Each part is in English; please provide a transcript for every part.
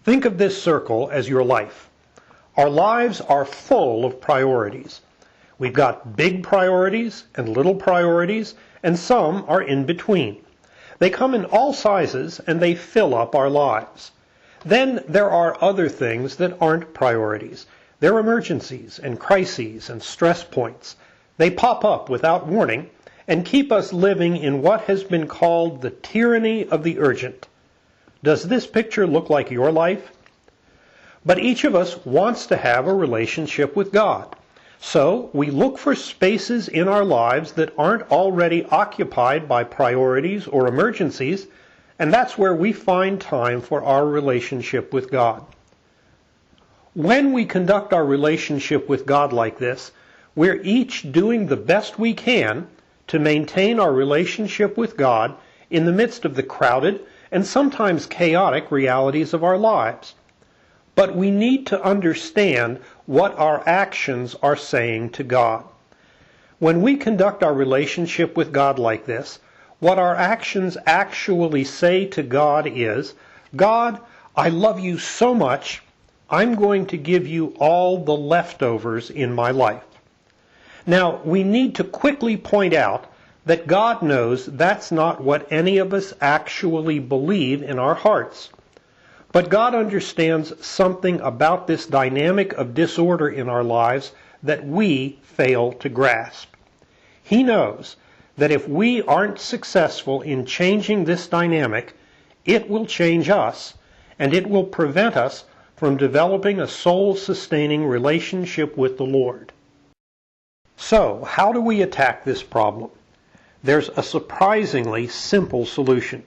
Think of this circle as your life. Our lives are full of priorities. We've got big priorities and little priorities, and some are in between. They come in all sizes and they fill up our lives. Then there are other things that aren't priorities. They're emergencies and crises and stress points. They pop up without warning and keep us living in what has been called the tyranny of the urgent. Does this picture look like your life? But each of us wants to have a relationship with God. So we look for spaces in our lives that aren't already occupied by priorities or emergencies, and that's where we find time for our relationship with God. When we conduct our relationship with God like this, we're each doing the best we can to maintain our relationship with God in the midst of the crowded and sometimes chaotic realities of our lives. But we need to understand what our actions are saying to God. When we conduct our relationship with God like this, what our actions actually say to God is, God, I love you so much, I'm going to give you all the leftovers in my life. Now, we need to quickly point out that God knows that's not what any of us actually believe in our hearts. But God understands something about this dynamic of disorder in our lives that we fail to grasp. He knows that if we aren't successful in changing this dynamic, it will change us, and it will prevent us from developing a soul-sustaining relationship with the Lord. So, how do we attack this problem? There's a surprisingly simple solution.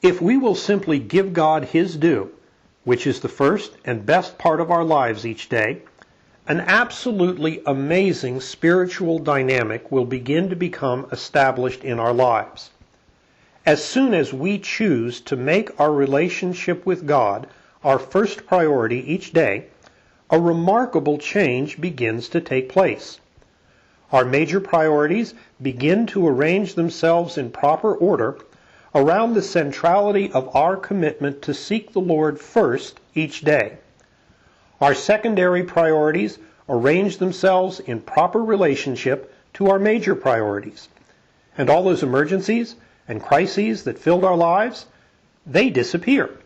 If we will simply give God His due, which is the first and best part of our lives each day, an absolutely amazing spiritual dynamic will begin to become established in our lives. As soon as we choose to make our relationship with God our first priority each day, a remarkable change begins to take place. Our major priorities begin to arrange themselves in proper order around the centrality of our commitment to seek the Lord first each day. Our secondary priorities arrange themselves in proper relationship to our major priorities. And all those emergencies and crises that filled our lives, they disappear.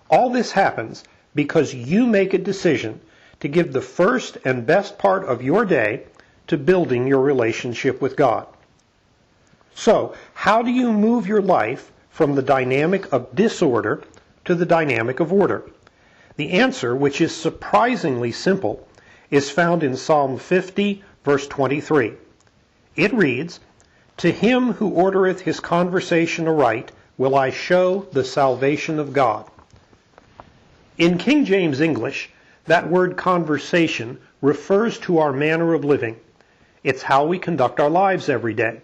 All this happens because you make a decision to give the first and best part of your day to building your relationship with God. So, how do you move your life from the dynamic of disorder to the dynamic of order? The answer, which is surprisingly simple, is found in Psalm 50, verse 23. It reads, "To him who ordereth his conversation aright will I show the salvation of God." In King James English, that word conversation refers to our manner of living. It's how we conduct our lives every day.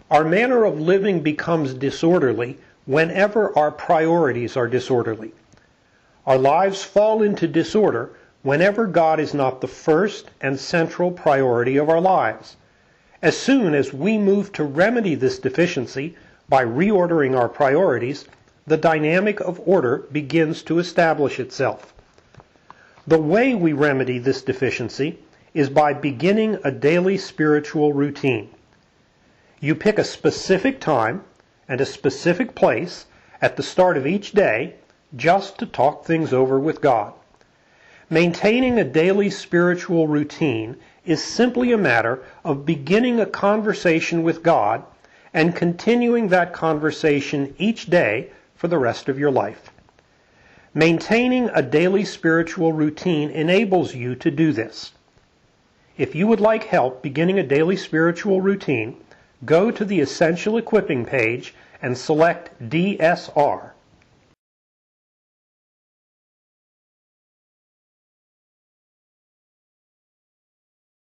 Our manner of living becomes disorderly whenever our priorities are disorderly. Our lives fall into disorder whenever God is not the first and central priority of our lives. As soon as we move to remedy this deficiency by reordering our priorities, the dynamic of order begins to establish itself. The way we remedy this deficiency is by beginning a daily spiritual routine. You pick a specific time and a specific place at the start of each day just to talk things over with God. Maintaining a daily spiritual routine is simply a matter of beginning a conversation with God and continuing that conversation each day for the rest of your life. Maintaining a daily spiritual routine enables you to do this. If you would like help beginning a daily spiritual routine, go to the Essential Equipping page and select DSR.